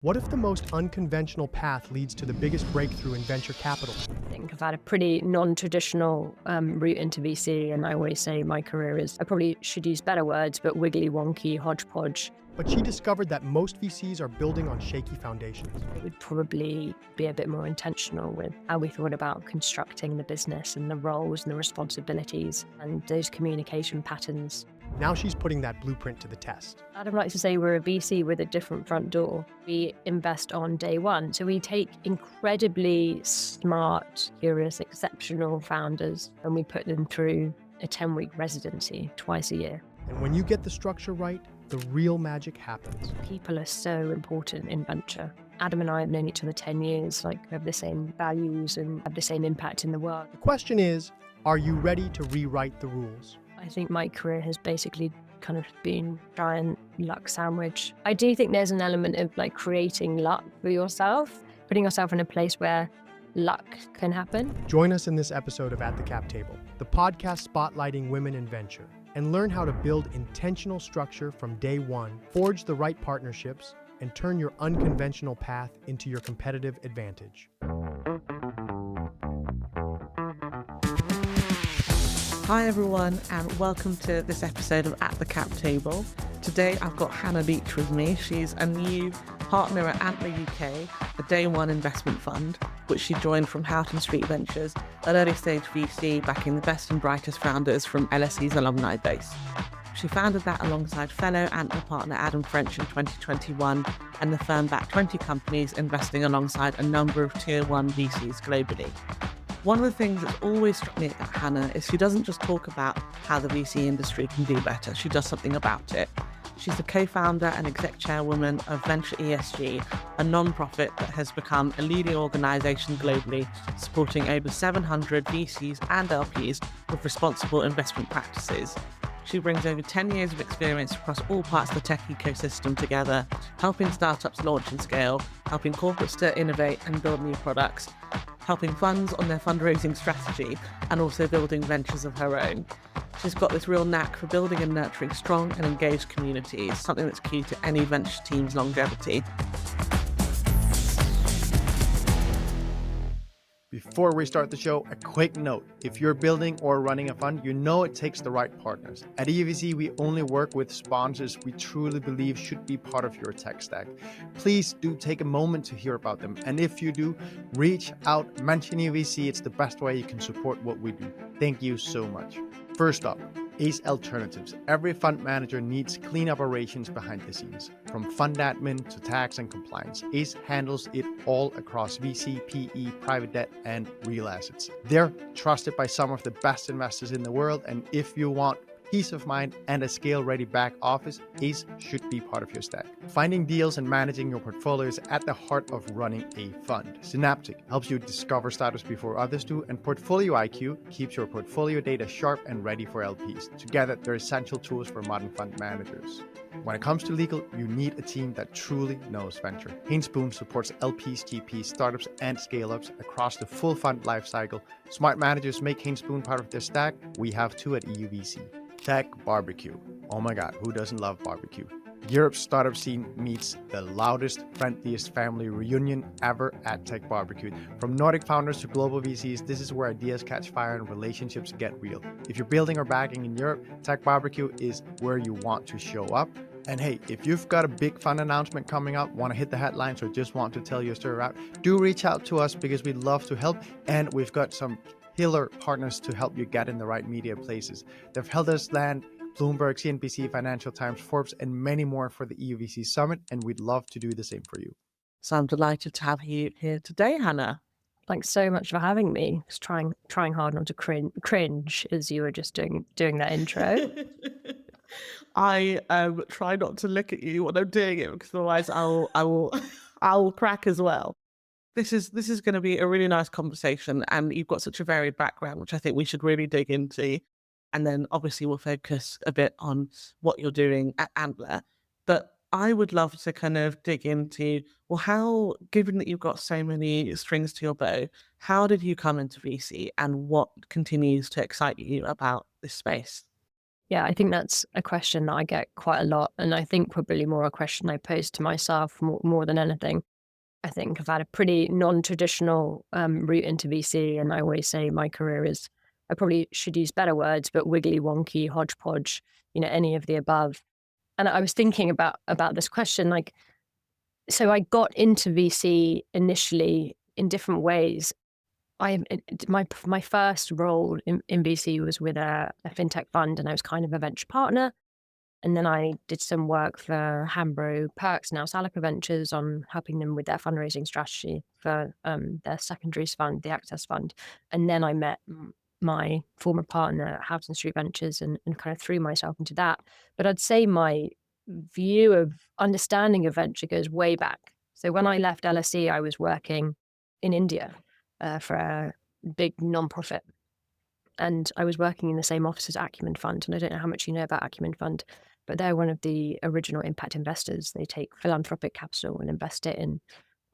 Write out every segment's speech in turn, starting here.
What if the most unconventional path leads to the biggest breakthrough in venture capital? I think I've had a pretty non-traditional route into VC, and I always say my career is, I probably should use better words, but wiggly, wonky, hodgepodge. But she discovered that most VCs are building on shaky foundations. It would probably be a bit more intentional with how we thought about constructing the business and the roles and the responsibilities and those communication patterns. Now she's putting that blueprint to the test. I'd like to say we're a VC with a different front door. We invest on day one. So we take incredibly smart, curious, exceptional founders and we put them through a 10-week residency twice a year. And when you get the structure right, the real magic happens. People are so important in venture. Adam and I have known each other 10 years, we have the same values and have the same impact in the world. The question is, are you ready to rewrite the rules? I think my career has basically kind of been giant luck sandwich. I do think there's an element of creating luck for yourself, putting yourself in a place where luck can happen. Join us in this episode of At the Cap Table, the podcast spotlighting women in venture, and learn how to build intentional structure from day one, forge the right partnerships, and turn your unconventional path into your competitive advantage. Hi everyone, and welcome to this episode of At the Cap Table. Today I've got Hannah Leach with me. She's a new partner at Antler UK, a day one investment fund, which she joined from Houghton Street Ventures, an early stage VC backing the best and brightest founders from LSE's alumni base. She founded that alongside fellow Antler partner Adam French in 2021, and the firm backed 20 companies, investing alongside a number of tier one VCs globally. One of the things that's always struck me about Hannah is she doesn't just talk about how the VC industry can do better, she does something about it. She's the co-founder and exec chairwoman of VentureESG, a non-profit that has become a leading organisation globally, supporting over 700 VCs and LPs with responsible investment practices. She brings over 10 years of experience across all parts of the tech ecosystem together, helping startups launch and scale, helping corporates to innovate and build new products, helping funds on their fundraising strategy, and also building ventures of her own. She's got this real knack for building and nurturing strong and engaged communities, something that's key to any venture team's longevity. Before we start the show, a quick note. If you're building or running a fund, you know it takes the right partners. At EUVC, we only work with sponsors we truly believe should be part of your tech stack. Please do take a moment to hear about them. And if you do, reach out, mention EUVC. It's the best way you can support what we do. Thank you so much. First up, Ace Alternatives. Every fund manager needs clean operations behind the scenes. From fund admin to tax and compliance, Ace handles it all across VC, PE, private debt, and real assets. They're trusted by some of the best investors in the world, and if you want peace of mind and a scale-ready back office, Ace should be part of your stack. Finding deals and managing your portfolio is at the heart of running a fund. Synaptic helps you discover startups before others do, and Portfolio IQ keeps your portfolio data sharp and ready for LPs. Together, they're essential tools for modern fund managers. When it comes to legal, you need a team that truly knows venture. Haynes Boone supports LPs, GPs, startups, and scale-ups across the full fund lifecycle. Smart managers make Haynes Boone part of their stack. We have two at EUVC. Tech Barbecue. Oh my God, who doesn't love barbecue? Europe's startup scene meets the loudest, friendliest family reunion ever at Tech Barbecue. From Nordic founders to global VCs, this is where ideas catch fire and relationships get real. If you're building or backing in Europe, Tech Barbecue is where you want to show up. And hey, if you've got a big fun announcement coming up, want to hit the headlines, or just want to tell your story out, do reach out to us because we'd love to help. And we've got some killer partners to help you get in the right media places. They've helped us land Bloomberg, CNBC, Financial Times, Forbes, and many more for the EUVC Summit, and we'd love to do the same for you. So I'm delighted to have you here today, Hannah. Thanks so much for having me. Just trying hard not to cringe as you were just doing that intro. I try not to look at you when I'm doing it, because otherwise I'll crack as well. This is going to be a really nice conversation, and you've got such a varied background, which I think we should really dig into. And then obviously we'll focus a bit on what you're doing at Antler. But I would love to kind of dig into, well, how, given that you've got so many strings to your bow, how did you come into VC, and what continues to excite you about this space? Yeah, I think that's a question that I get quite a lot. And I think probably more a question I pose to myself more than anything. I think I've had a pretty non-traditional route into VC. And I always say my career is, I probably should use better words, but wiggly, wonky, hodgepodge, any of the above. And I was thinking about this question, like, so I got into VC initially in different ways. My first role in VC was with a fintech fund, and I was kind of a venture partner. And then I did some work for Hambro Perks, now Salica Ventures, on helping them with their fundraising strategy for their secondaries fund, the Access Fund. And then I met my former partner at Houghton Street Ventures and kind of threw myself into that. But I'd say my view of understanding of venture goes way back. So when I left LSE, I was working in India for a big nonprofit. And I was working in the same office as Acumen Fund. And I don't know how much you know about Acumen Fund, but they're one of the original impact investors. They take philanthropic capital and invest it in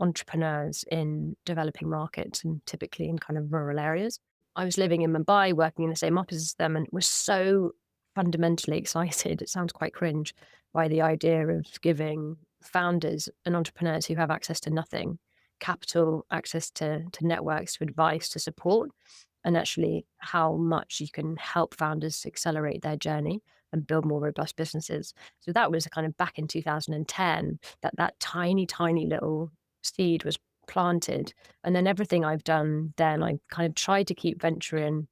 entrepreneurs in developing markets and typically in kind of rural areas. I was living in Mumbai, working in the same office as them, and was so fundamentally excited. It sounds quite cringe by the idea of giving founders and entrepreneurs who have access to nothing, capital, access to networks, to advice, to support, and actually how much you can help founders accelerate their journey and build more robust businesses. So that was kind of back in 2010, that tiny, tiny little seed was planted. And then everything I've done then, I kind of tried to keep venture in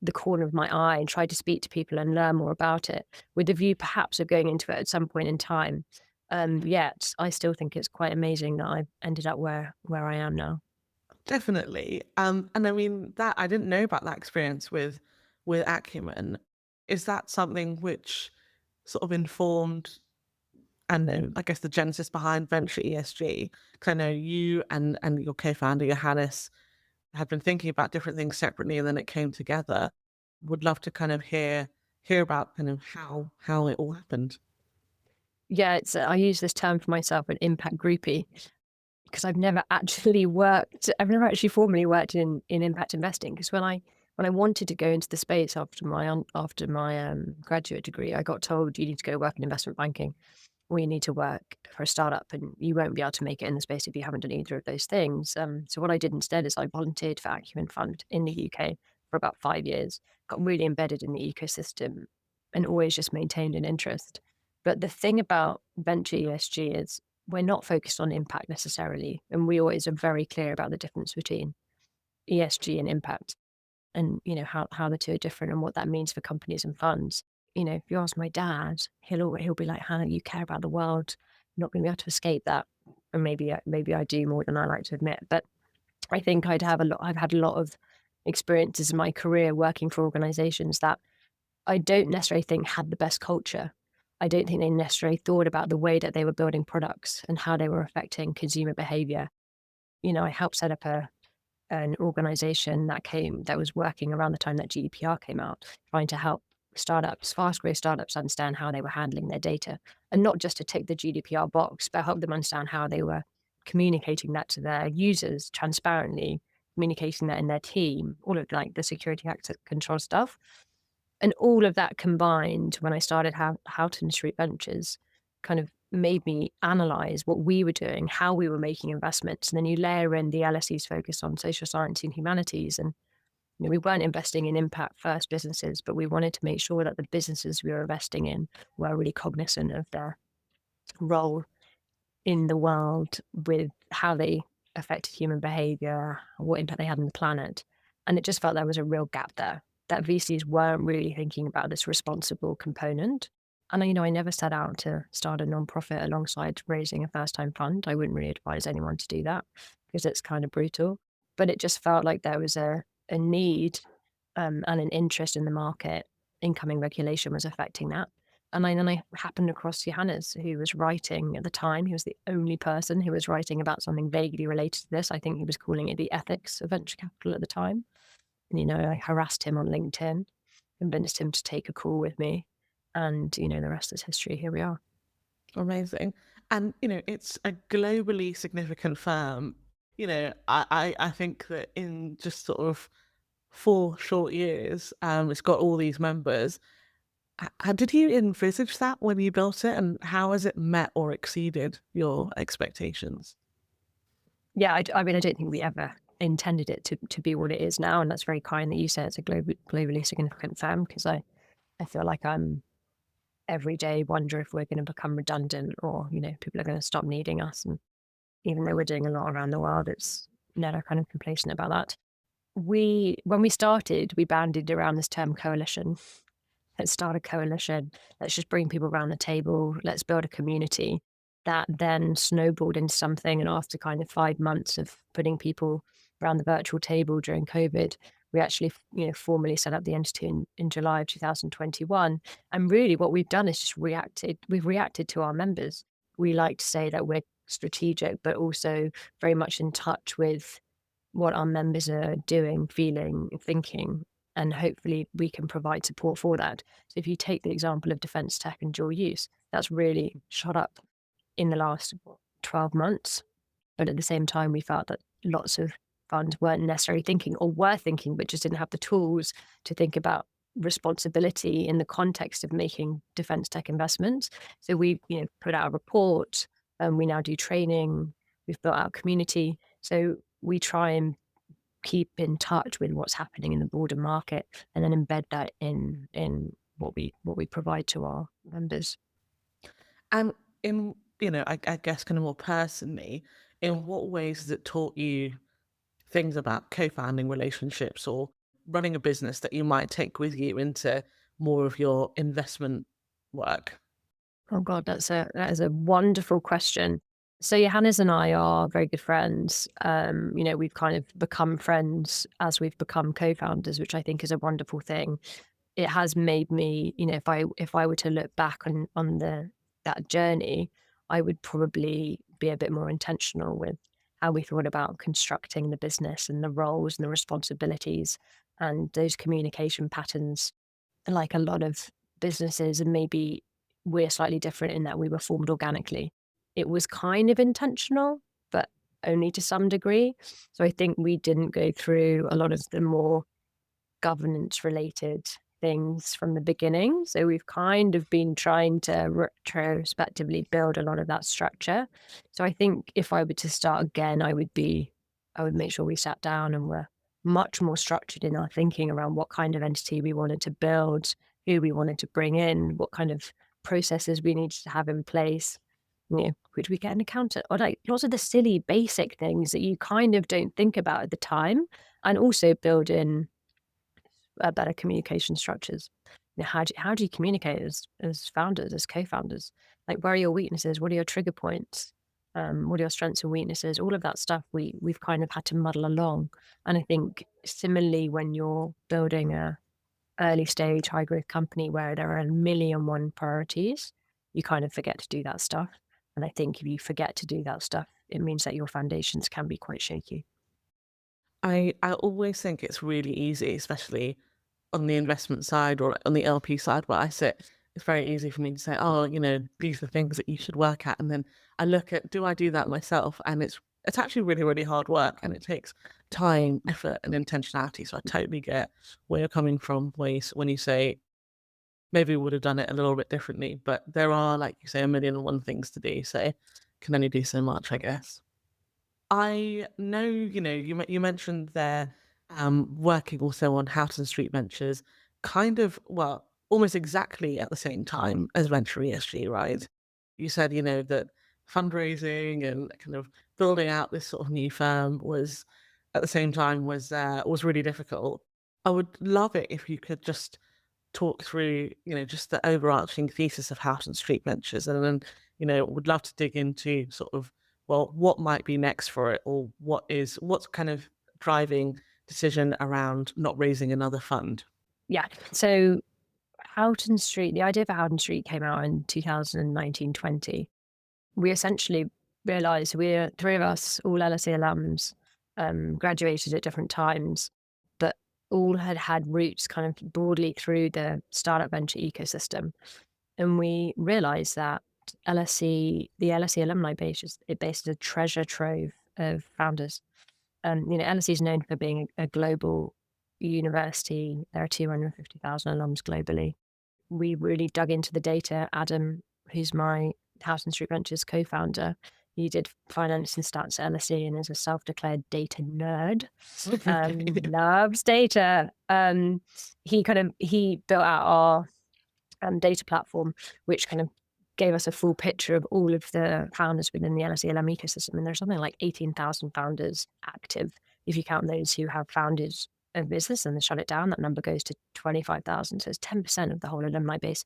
the corner of my eye and tried to speak to people and learn more about it with the view perhaps of going into it at some point in time. Yet I still think it's quite amazing that I've ended up where I am now. Definitely. And I mean that I didn't know about that experience with Acumen. Is that something which sort of informed, and I guess the genesis behind Venture ESG? Because I know you and your co-founder Johannes had been thinking about different things separately, and then it came together. Would love to kind of hear about kind of how it all happened. Yeah, it's I use this term for myself, an impact groupie, because I've never actually formally worked in impact investing. Because when I wanted to go into the space after my graduate degree, I got told you need to go work in investment banking, or you need to work for a startup, and you won't be able to make it in the space if you haven't done either of those things. So what I did instead is I volunteered for Acumen Fund in the UK for about 5 years, got really embedded in the ecosystem, and always just maintained an interest. But the thing about Venture ESG is we're not focused on impact necessarily, and we always are very clear about the difference between ESG and impact, and how the two are different and what that means for companies and funds. If you ask my dad, he'll be like, Hannah, you care about the world. You're not going to be able to escape that. And maybe I do more than I like to admit. But I think I've had a lot of experiences in my career working for organizations that I don't necessarily think had the best culture. I don't think they necessarily thought about the way that they were building products and how they were affecting consumer behavior. I helped set up an organization that was working around the time that GDPR came out, trying to help fast growth startups, understand how they were handling their data, and not just to tick the GDPR box, but help them understand how they were communicating that to their users transparently, communicating that in their team, all of like the security access control stuff. And all of that combined, when I started Houghton Street Ventures, kind of made me analyze what we were doing, how we were making investments. And then you layer in the LSE's focus on social science and humanities. And we weren't investing in impact first businesses, but we wanted to make sure that the businesses we were investing in were really cognizant of their role in the world with how they affected human behavior, what impact they had on the planet. And it just felt there was a real gap there, that VCs weren't really thinking about this responsible component. And I never set out to start a nonprofit alongside raising a first-time fund. I wouldn't really advise anyone to do that because it's kind of brutal. But it just felt like there was a need and an interest in the market. Incoming regulation was affecting that. And then I happened across Johannes, who was writing at the time. He was the only person who was writing about something vaguely related to this. I think he was calling it the ethics of venture capital at the time. And, I harassed him on LinkedIn, convinced him to take a call with me. And, the rest is history. Here we are. Amazing. And, it's a globally significant firm. I think that in just sort of 4 short years, it's got all these members. How did you envisage that when you built it, and how has it met or exceeded your expectations? Yeah, I mean, I don't think we ever intended it to be what it is now, and that's very kind that you say it's a globally significant firm, because I feel like I'm every day wonder if we're going to become redundant, or people are going to stop needing us. And even though we're doing a lot around the world, it's never kind of complacent about that. When we started, we bandied around this term coalition. Let's start a coalition. Let's just bring people around the table. Let's build a community. That then snowballed into something. And after kind of 5 months of putting people around the virtual table during COVID, we actually, formally set up the entity in July of 2021. And really what we've done is just reacted. We've reacted to our members. We like to say that we're strategic, but also very much in touch with what our members are doing, feeling, thinking, and hopefully we can provide support for that. So if you take the example of defence tech and dual use, that's really shot up in the last 12 months. But at the same time, we felt that lots of funds weren't necessarily thinking, or were thinking, but just didn't have the tools to think about responsibility in the context of making defence tech investments. So we, put out a report, and we now do training. We've built out a community. So we try and keep in touch with what's happening in the broader market, and then embed that in what we provide to our members. And in, I guess kind of more personally, in what ways has it taught you things about co-founding relationships or running a business that you might take with you into more of your investment work? Oh God, that is a wonderful question. So Johannes and I are very good friends. We've kind of become friends as we've become co-founders, which I think is a wonderful thing. It has made me, if I were to look back on that journey, I would probably be a bit more intentional with how we thought about constructing the business and the roles and the responsibilities and those communication patterns. Like a lot of businesses, and maybe we're slightly different in that we were formed organically. It was kind of intentional, but only to some degree. So I think we didn't go through a lot of the more governance related things from the beginning. So we've kind of been trying to retrospectively build a lot of that structure. So I think if I were to start again, I would make sure we sat down and were much more structured in our thinking around what kind of entity we wanted to build, who we wanted to bring in, what kind of processes we needed to have in place. Could we get an accountant? Or like lots of the silly basic things that you kind of don't think about at the time. And also build in better communication structures. How do you communicate as founders, as co-founders? Like, where are your weaknesses? What are your trigger points? What are your strengths and weaknesses? All of that stuff we've kind of had to muddle along. And I think similarly, when you're building a early stage high growth company where there are a million and one priorities, you kind of forget to do that stuff. And I think if you forget to do that stuff, it means that your foundations can be quite shaky. I always think it's really easy, especially on the investment side or on the LP side where I sit. It's very easy for me to say, oh, these are things that you should work at. And then I look at, do I do that myself? And it's actually really, really hard work, and it takes time, effort, and intentionality. So I totally get where you're coming from when you say maybe we would have done it a little bit differently. But there are, like you say, a million and one things to do. So can only do so much, I guess. I know, you mentioned there working also on Houghton Street Ventures, kind of, well, almost exactly at the same time as VentureESG, right? You said, that fundraising and kind of building out this sort of new firm was at the same time was really difficult. I would love it if you could just talk through, just the overarching thesis of Houghton Street Ventures, and then, would love to dig into sort of, well, what might be next for it, or what's kind of driving decision around not raising another fund. Yeah. So the idea for Houghton Street came out in 2019-20. We essentially realized we're three of us, all LSE alums, graduated at different times, but all had roots kind of broadly through the startup venture ecosystem. And we realized that the LSE alumni base is a treasure trove of founders. LSE is known for being a global university. There are 250,000 alums globally. we really dug into the data. Adam, who's my Houghton Street Ventures co-founder, he did finance and stats at LSE and is a self-declared data nerd. Loves data. He built out our data platform, which kind of gave us a full picture of all of the founders within the LSE LM ecosystem. And there's something like 18,000 founders active. If you count those who have founded a business and then shut it down, that number goes to 25,000. So it's 10% of the whole alumni base.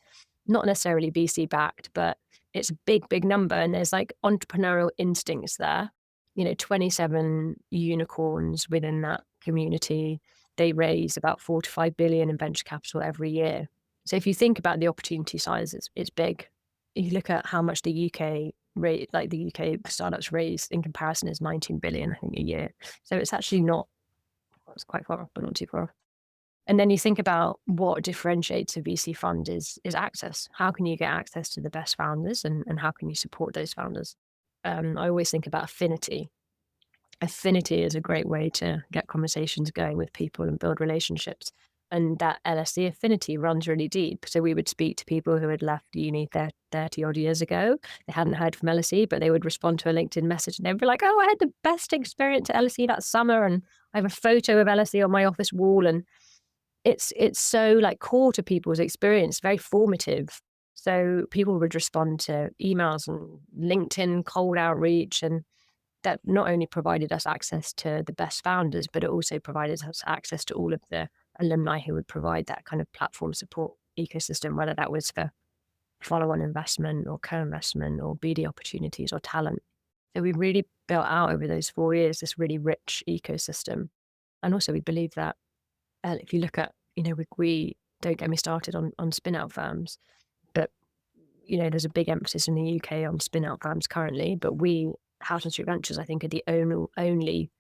Not necessarily VC backed, but it's a big, big number. And there's like entrepreneurial instincts there. 27 unicorns within that community. They raise about 4 to 5 billion in venture capital every year. So if you think about the opportunity size, it's big. You look at how much the UK rate, like the UK startups raise in comparison is 19 billion, I think, a year. So it's actually it's quite far off, but not too far off. And then you think about what differentiates a VC fund is access. How can you get access to the best founders and how can you support those founders? I always think about affinity. Affinity is a great way to get conversations going with people and build relationships. And that LSE affinity runs really deep. So we would speak to people who had left uni 30 odd years ago. They hadn't heard from LSE, but they would respond to a LinkedIn message and they'd be like, oh, I had the best experience at LSE that summer. And I have a photo of LSE on my office wall. And it's so like core to people's experience, very formative. So people would respond to emails and LinkedIn cold outreach, and that not only provided us access to the best founders, but it also provided us access to all of the alumni who would provide that kind of platform support ecosystem, whether that was for follow-on investment or co-investment or BD opportunities or talent. So we really built out over those 4 years this really rich ecosystem. And also we believe that if you look at, we don't get me started on spin-out firms, but, there's a big emphasis in the UK on spin-out firms currently, but Houghton Street Ventures, I think, are the only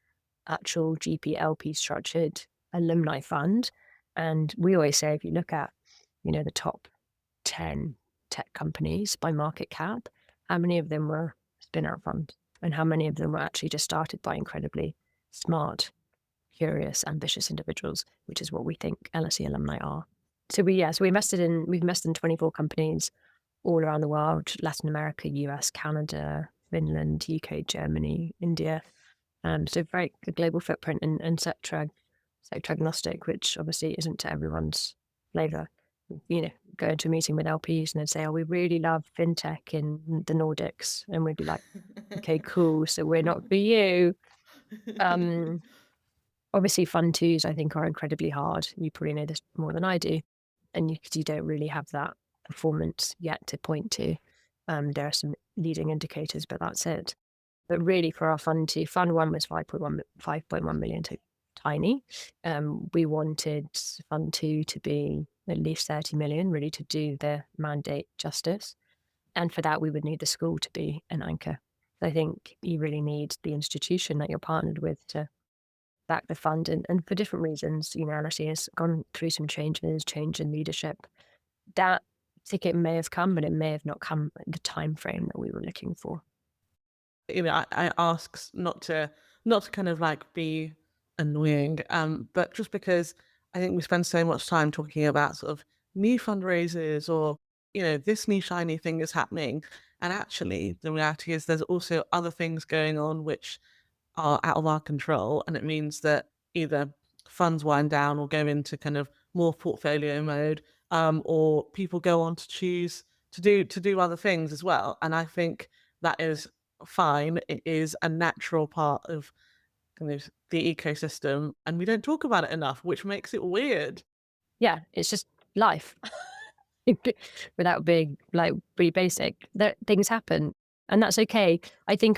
actual GP LP structured alumni fund. And we always say, if you look at, the top 10 tech companies by market cap, how many of them were spin-out funds and how many of them were actually just started by incredibly smart, curious, ambitious individuals, which is what we think LSE alumni are. So we've invested in 24 companies all around the world: Latin America, US, Canada, Finland, UK, Germany, India. So very a global footprint and sector agnostic, which obviously isn't to everyone's flavor. Go into a meeting with LPs and they'd say, oh, we really love fintech in the Nordics. And we'd be like, okay, cool. So we're not for you. Obviously fund twos, I think, are incredibly hard. You probably know this more than I do. And you don't really have that performance yet to point to. There are some leading indicators, but that's it. But really for our fund two, fund one was 5.1 million, to tiny. We wanted fund two to be at least 30 million, really to do the mandate justice. And for that, we would need the school to be an anchor. I think you really need the institution that you're partnered with to back the fund. And for different reasons, LSE has gone through some change in leadership. That ticket may have come, but it may have not come at the time frame that we were looking for. I ask not to kind of like be annoying, but just because I think we spend so much time talking about sort of new fundraisers or, this new shiny thing is happening. And actually the reality is there's also other things going on which are out of our control. And it means that either funds wind down or go into kind of more portfolio mode, or people go on to choose to do other things as well. And I think that is fine. It is a natural part of kind of the ecosystem, and we don't talk about it enough, which makes it weird. Yeah, it's just life. Without being like pretty basic, things happen, and that's okay. I think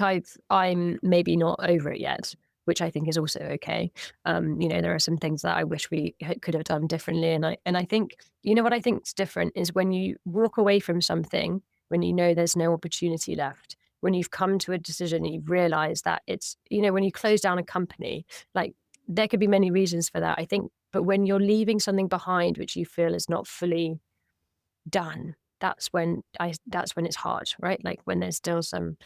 I'm maybe not over it yet, which I think is also okay. There are some things that I wish we could have done differently, and I think what I think is different is when you walk away from something when there's no opportunity left. When you've come to a decision and you've realized that it's, when you close down a company, like there could be many reasons for that, I think, but when you're leaving something behind which you feel is not fully done, that's when it's hard, right? Like when there's still some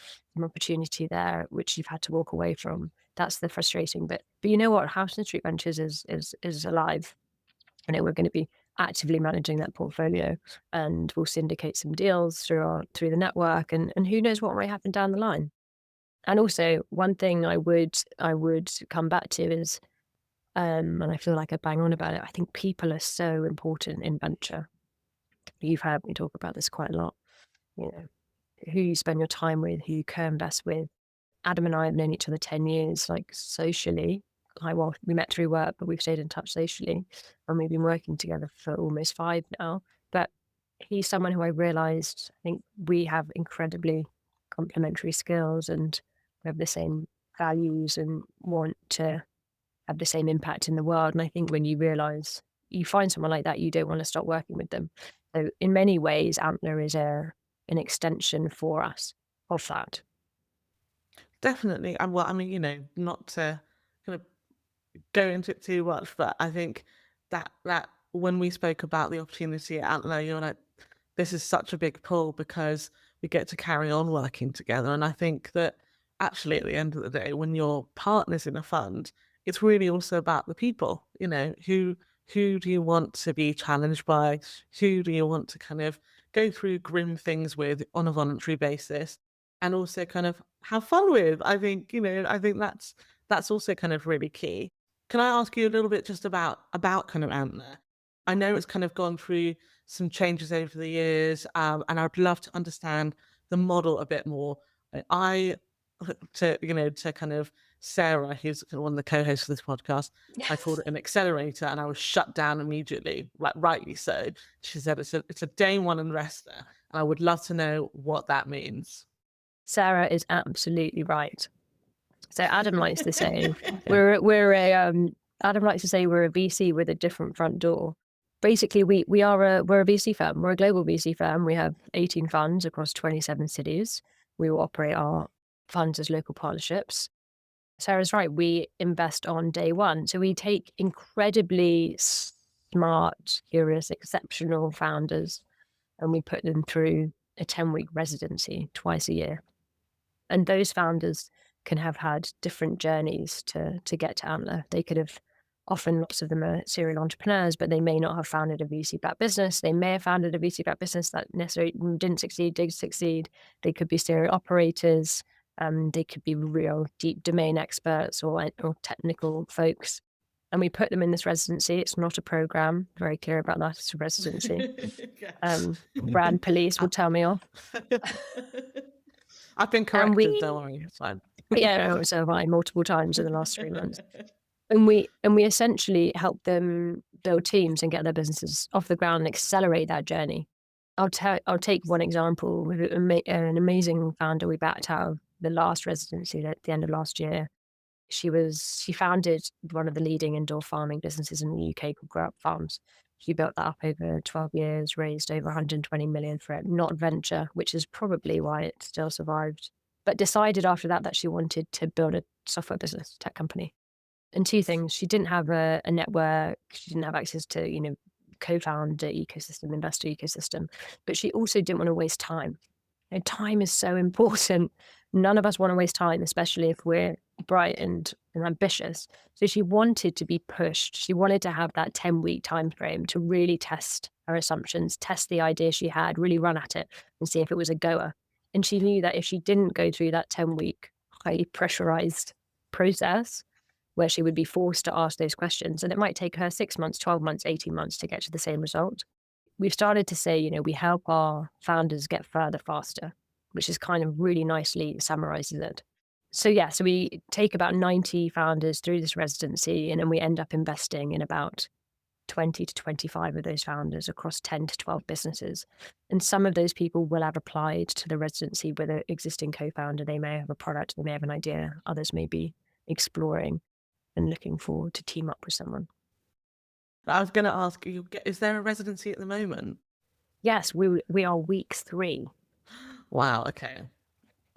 opportunity there which you've had to walk away from. That's the frustrating bit. But you know what? Houghton Street Ventures is alive. We're going to be actively managing that portfolio, and we'll syndicate some deals through the network, and who knows what might happen down the line. And also, one thing I would come back to is, and I feel like I bang on about it, I think people are so important in venture. You've heard me talk about this quite a lot. You know, who you spend your time with, who you co-invest with. Adam and I have known each other 10 years, like socially. Well, we met through work, but we've stayed in touch socially. And we've been working together for almost 5 now. But he's someone who I realized, I think we have incredibly complementary skills, and we have the same values and want to have the same impact in the world. And I think when you realize you find someone like that, you don't want to stop working with them. So in many ways, Antler is an extension for us of that. Definitely. And well, I mean, not to kind of go into it too much, but I think that when we spoke about the opportunity at Antler, you're like, this is such a big pull because we get to carry on working together. And I think that actually at the end of the day, when you're partners in a fund, it's really also about the people, who do you want to be challenged by? Who do you want to kind of go through grim things with on a voluntary basis? And also kind of have fun with. I think that's also kind of really key. Can I ask you a little bit just about kind of Antler? I know it's kind of gone through some changes over the years, and I'd love to understand the model a bit more. I to kind of Sarah, who's one of the co-hosts of this podcast, I called it an accelerator, and I was shut down immediately, like rightly so. She said it's a day one investor, and I would love to know what that means. Sarah is absolutely right. So Adam likes to say we're a VC with a different front door. Basically, we're a VC firm. We're a global VC firm. We have 18 funds across 27 cities. We will operate our funds as local partnerships. Sarah's right. We invest on day one. So we take incredibly smart, curious, exceptional founders, and we put them through a 10-week residency twice a year. And those founders can have had different journeys to get to Antler. They could have, often lots of them are serial entrepreneurs, but they may not have founded a VC-backed business. They may have founded a VC-backed business that necessarily did succeed. They could be serial operators. They could be real deep domain experts or technical folks. And we put them in this residency. It's not a program. Very clear about that. It's a residency. Brand police will tell me off. I've been corrected, don't worry, it's fine. Yeah, so have I multiple times in the last 3 months. And we essentially help them build teams and get their businesses off the ground and accelerate that journey. I'll take one example with an amazing founder we backed out of the last residency at the end of last year. She founded one of the leading indoor farming businesses in the UK called Grow Up Farms. She built that up over 12 years, raised over 120 million for it, not venture, which is probably why it still survived, but decided after that she wanted to build a software business, tech company. And two things: she didn't have a network, she didn't have access to, co-founder ecosystem, investor ecosystem, but she also didn't want to waste time. Time is so important. None of us want to waste time, especially if we're bright and ambitious. So she wanted to be pushed. She wanted to have that 10-week time frame to really test her assumptions, test the idea she had, really run at it and see if it was a goer. And she knew that if she didn't go through that 10-week highly pressurized process where she would be forced to ask those questions, and it might take her 6 months, 12 months, 18 months to get to the same result. We've started to say, we help our founders get further faster, which is kind of really nicely summarizes it. So we take about 90 founders through this residency, and then we end up investing in about 20 to 25 of those founders across 10 to 12 businesses. And some of those people will have applied to the residency with an existing co-founder. They may have a product, they may have an idea. Others may be exploring and looking forward to team up with someone. I was going to ask you, is there a residency at the moment? Yes, we are week 3. Wow, okay.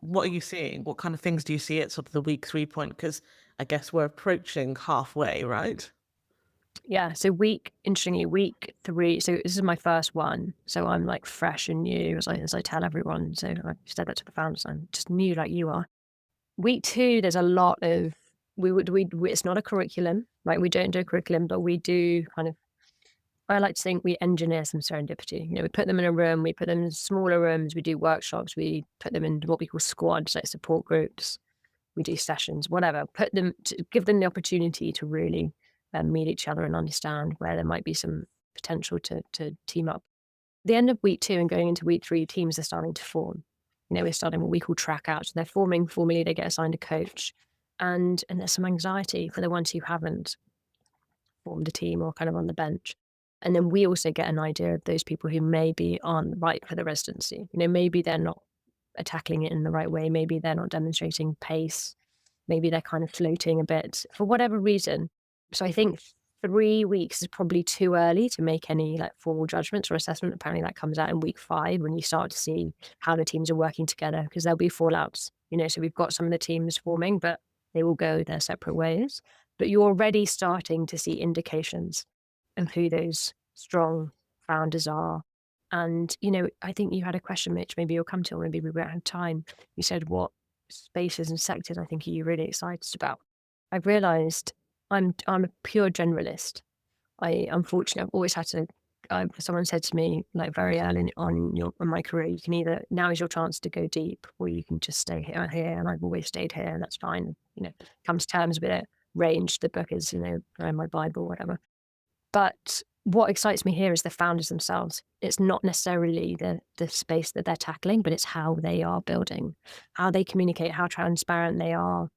What are you seeing? What kind of things do you see at sort of the week 3 point? Because I guess we're approaching halfway, right? Yeah, so interestingly, week 3, so this is my first one, so I'm like fresh and new, as I tell everyone, so I said that to the founders, I'm just new like you are. Week 2, there's a lot of, it's not a curriculum, like we don't do a curriculum, but we do kind of I like to think we engineer some serendipity. We put them in a room, we put them in smaller rooms, we do workshops, we put them in what we call squads, like support groups, we do sessions, whatever. Put them to give them the opportunity to really meet each other and understand where there might be some potential to team up. The end of week 2 and going into week 3, teams are starting to form. We're starting what we call track out. So they're forming formally, they get assigned a coach. And there's some anxiety for the ones who haven't formed a team or kind of on the bench. And then we also get an idea of those people who maybe aren't right for the residency. Maybe they're not tackling it in the right way. Maybe they're not demonstrating pace. Maybe they're kind of floating a bit for whatever reason. So I think 3 weeks is probably too early to make any like formal judgments or assessment. Apparently that comes out in week 5 when you start to see how the teams are working together, because there'll be fallouts. So we've got some of the teams forming, but they will go their separate ways. But you're already starting to see indications of who those strong founders are. And, I think you had a question, Mitch, maybe you'll come to, or maybe we won't have time. You said, what spaces and sectors I think are you really excited about? I've realized I'm a pure generalist. Unfortunately, I've always had to, someone said to me, like very early on in my career, you can either, now is your chance to go deep, or you can just stay here. And I've always stayed here, and that's fine. Come to terms with it. Range, the book is, my Bible, whatever. But what excites me here is the founders themselves. It's not necessarily the space that they're tackling, but it's how they are building, how they communicate, how transparent they are,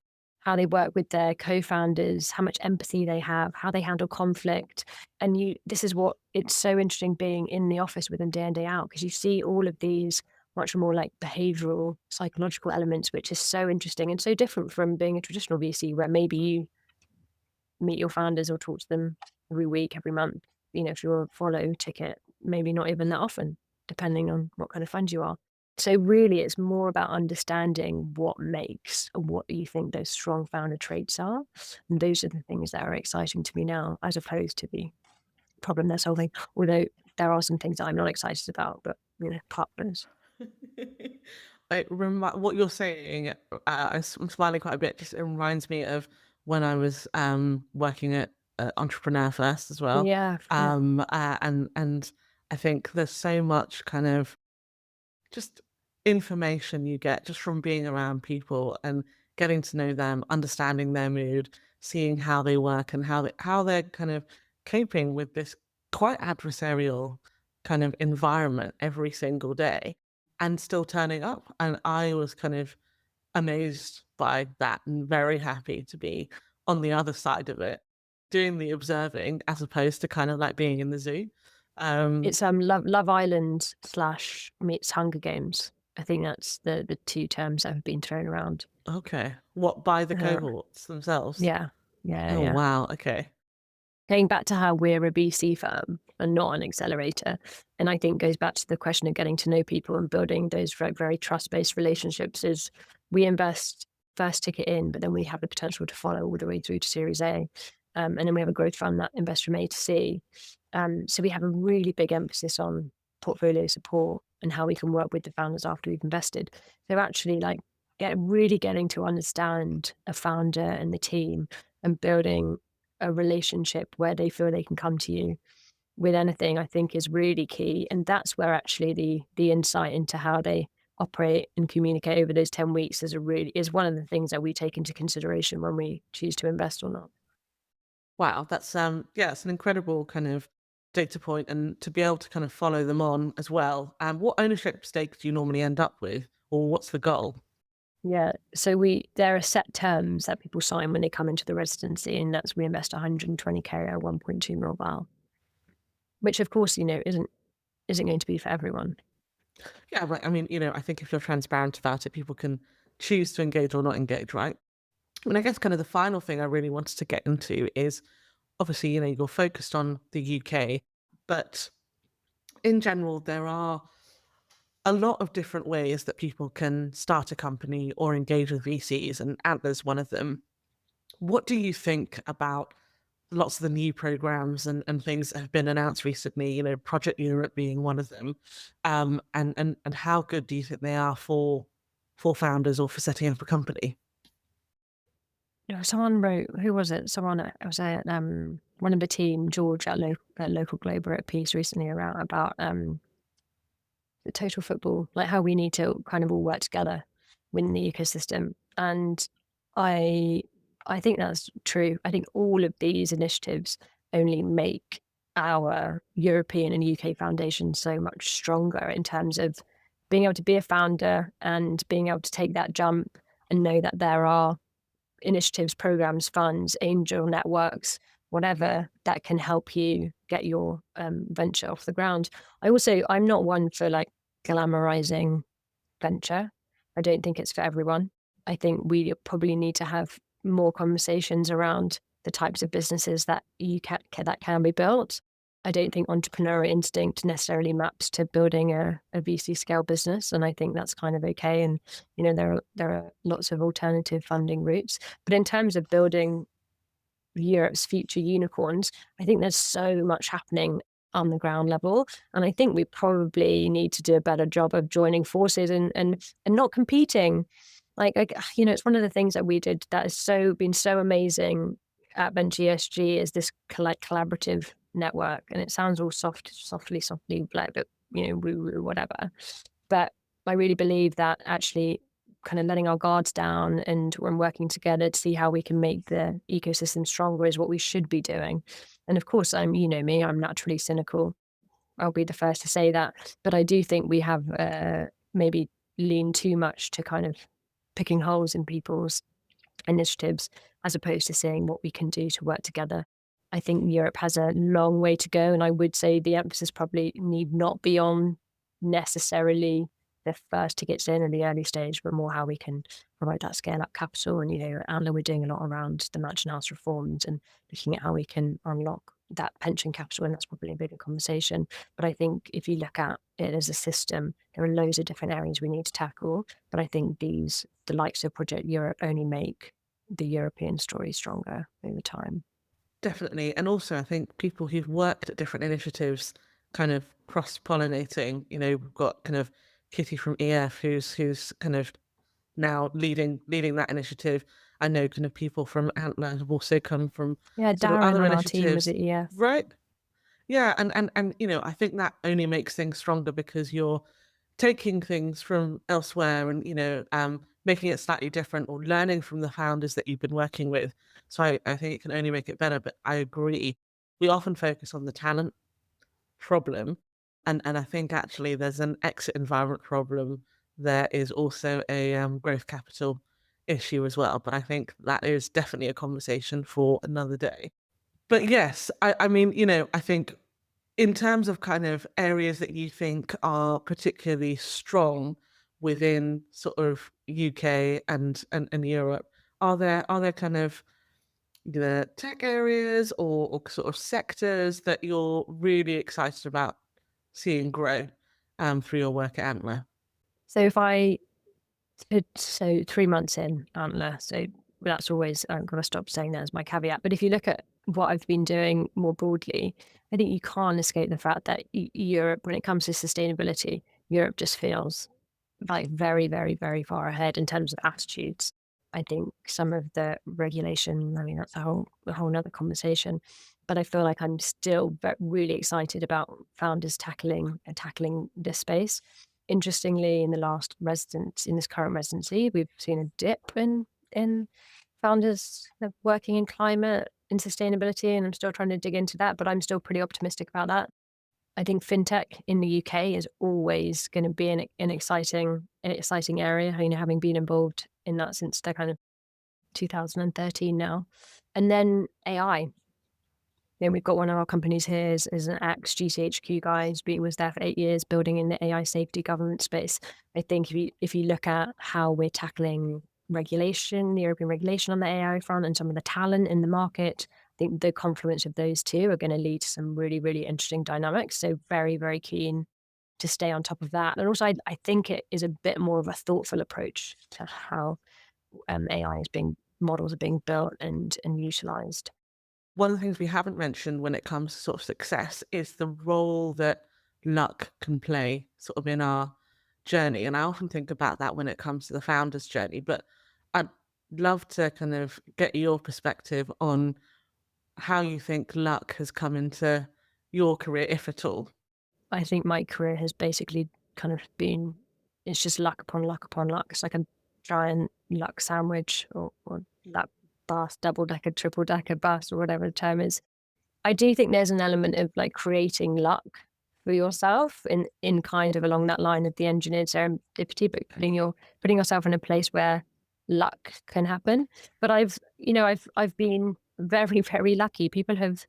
how they work with their co-founders, how much empathy they have, how they handle conflict. And this is what it's so interesting being in the office with them day in, day out, because you see all of these much more like behavioral, psychological elements, which is so interesting and so different from being a traditional VC where maybe you meet your founders or talk to them every week, every month. If you're a follow ticket, maybe not even that often, depending on what kind of fund you are. So really, it's more about understanding what makes and what you think those strong founder traits are. And those are the things that are exciting to me now, as opposed to the problem they're solving. Although there are some things that I'm not excited about, but partners. What you're saying, I'm smiling quite a bit. Just it reminds me of when I was working at Entrepreneur First as well. Yeah. And I think there's so much kind of just information you get just from being around people and getting to know them, understanding their mood, seeing how they work and how they're kind of coping with this quite adversarial kind of environment every single day and still turning up. And I was kind of amazed by that and very happy to be on the other side of it, doing the observing as opposed to kind of like being in the zoo. It's Love Island / meets Hunger Games. I think that's the 2 terms that have been thrown around. Okay. What, by the cohorts themselves? Yeah. Oh, Yeah. wow. Okay. Going back to how we're a VC firm and not an accelerator, and I think goes back to the question of getting to know people and building those very, very trust-based relationships, is we invest first ticket in, but then we have the potential to follow all the way through to Series A. And then we have a growth fund that invests from A to C. So we have a really big emphasis on portfolio support and how we can work with the founders after we've invested. So actually really getting to understand a founder and the team and building a relationship where they feel they can come to you with anything, I think is really key. And that's where actually the insight into how they operate and communicate over those 10 weeks is one of the things that we take into consideration when we choose to invest or not. Wow. That's, it's an incredible kind of data point, and to be able to kind of follow them on as well. What ownership stake do you normally end up with, or what's the goal? Yeah. So there are set terms that people sign when they come into the residency, and that's we invest 120k or 1.2 mil val, which of course, isn't going to be for everyone. Yeah, right. I mean, I think if you're transparent about it, people can choose to engage or not engage, right? And I guess kind of the final thing I really wanted to get into is obviously, you're focused on the UK, but in general, there are a lot of different ways that people can start a company or engage with VCs, and Antler's one of them. What do you think about lots of the new programs and things that have been announced recently, Project Europe being one of them, and how good do you think they are for founders or for setting up a company? Someone wrote, who was it? Someone was at one of the team, George at local Globe, wrote a piece recently about the total football, like how we need to kind of all work together within the ecosystem. And I I think that's true. I think all of these initiatives only make our European and UK foundation so much stronger in terms of being able to be a founder and being able to take that jump and know that there are initiatives, programs, funds, angel networks, whatever that can help you get your venture off the ground. I'm not one for like glamorizing venture. I don't think it's for everyone. I think we probably need to have more conversations around the types of businesses that that can be built. I don't think entrepreneurial instinct necessarily maps to building a VC scale business, and I think that's kind of okay. And there are lots of alternative funding routes. But in terms of building Europe's future unicorns, I think there's so much happening on the ground level. And I think we probably need to do a better job of joining forces and not competing. It's one of the things that we did that has been so amazing at VentureESG is this collaborative network. And it sounds all softly, like, but, woo, whatever. But I really believe that actually kind of letting our guards down and working together to see how we can make the ecosystem stronger is what we should be doing. And of course, you know me, I'm naturally cynical. I'll be the first to say that. But I do think we have maybe leaned too much to kind of picking holes in people's initiatives as opposed to seeing what we can do to work together. I think Europe has a long way to go, and I would say the emphasis probably need not be on necessarily the first tickets in the early stage, but more how we can provide that scale up capital. And, at Antler, we're doing a lot around the Mansion House reforms and looking at how we can unlock that pension capital. And that's probably a bigger conversation. But I think if you look at it as a system, there are loads of different areas we need to tackle. But I think the likes of Project Europe only make the European story stronger over time. Definitely. And also, I think people who've worked at different initiatives kind of cross-pollinating, we've got kind of Kitty from EF who's kind of now leading that initiative. I know kind of people from Antler have also come from sort of Darren other on our team was initiatives. at EF. Right. Yeah. And I think that only makes things stronger because you're taking things from elsewhere and, making it slightly different or learning from the founders that you've been working with. So I think it can only make it better. But I agree. We often focus on the talent problem. And I think actually there's an exit environment problem. There is also a growth capital issue as well. But I think that is definitely a conversation for another day. But yes, I mean, I think in terms of kind of areas that you think are particularly strong within sort of UK and Europe, are there kind of the tech areas or sort of sectors that you're really excited about seeing grow through your work at Antler? So 3 months in Antler, so that's always, I'm going to stop saying that as my caveat. But if you look at what I've been doing more broadly, I think you can't escape the fact that Europe, when it comes to sustainability, Europe just feels like very, very, very far ahead in terms of attitudes. I think some of the regulation, I mean, that's a whole nother conversation. But I feel like I'm still really excited about founders tackling this space. Interestingly, in this current residency, we've seen a dip in founders working in climate and sustainability, and I'm still trying to dig into that, but I'm still pretty optimistic about that. I think fintech in the UK is always going to be an exciting area, having been involved in that since the kind of 2013 now. And then AI. We've got one of our companies here is an ex-GCHQ guy. He was there for 8 years building in the AI safety governance space. I think if you look at how we're tackling regulation, the European regulation on the AI front and some of the talent in the market, I think the confluence of those two are going to lead to some really, really interesting dynamics. So very, very keen to stay on top of that. And also, I think it is a bit more of a thoughtful approach to how models are being built and utilized. One of the things we haven't mentioned when it comes to sort of success is the role that luck can play sort of in our journey. And I often think about that when it comes to the founder's journey. But love to kind of get your perspective on how you think luck has come into your career, if at all. I think my career has basically kind of been, it's just luck upon luck upon luck. It's like a giant luck sandwich or luck bus, double decker, triple decker bus, or whatever the term is. I do think there's an element of like creating luck for yourself in kind of along that line of the engineered serendipity, but putting yourself in a place where luck can happen. But I've been very, very lucky. People have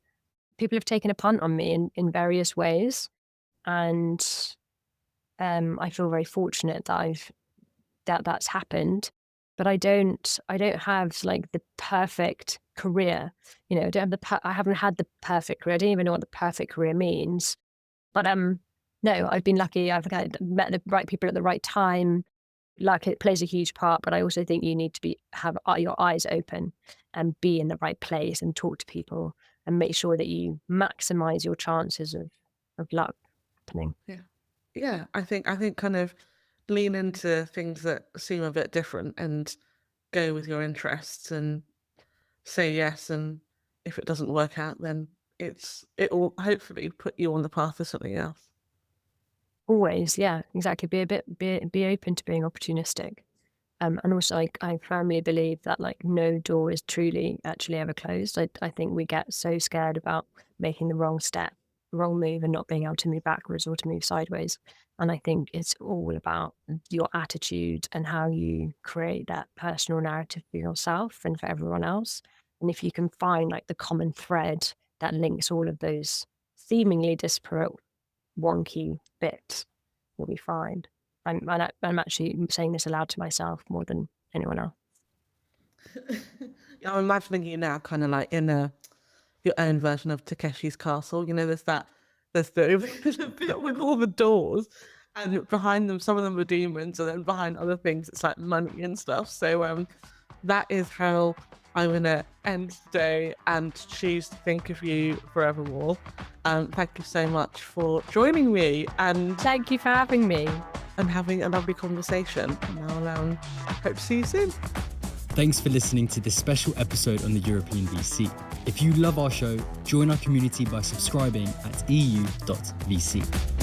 taken a punt on me in various ways. And I feel very fortunate that that's happened. But I don't have like the perfect career. I don't have I haven't had the perfect career. I don't even know what the perfect career means. But no, I've been lucky. I've met the right people at the right time. Luck, it plays a huge part, but I also think you need to have your eyes open and be in the right place and talk to people and make sure that you maximize your chances of luck happening. Yeah. I think kind of lean into things that seem a bit different and go with your interests and say yes. And if it doesn't work out, then it will hopefully put you on the path of something else. Always, yeah, exactly. Be open to being opportunistic. And also, I firmly believe that like no door is truly actually ever closed. I think we get so scared about making the wrong step, wrong move, and not being able to move backwards or to move sideways. And I think it's all about your attitude and how you create that personal narrative for yourself and for everyone else. And if you can find like the common thread that links all of those seemingly disparate, wonky bits, will be fine. I'm actually saying this aloud to myself more than anyone else. I'm imagining you now kind of like in your own version of Takeshi's Castle. There's the bit with all the doors, and behind them, some of them are demons, and then behind other things, it's like money and stuff. So that is how I'm going to end today and choose to think of you forevermore. Thank you so much for joining me. And thank you for having me. And having a lovely conversation. And I'll hope to see you soon. Thanks for listening to this special episode on the European VC. If you love our show, join our community by subscribing at EU.VC.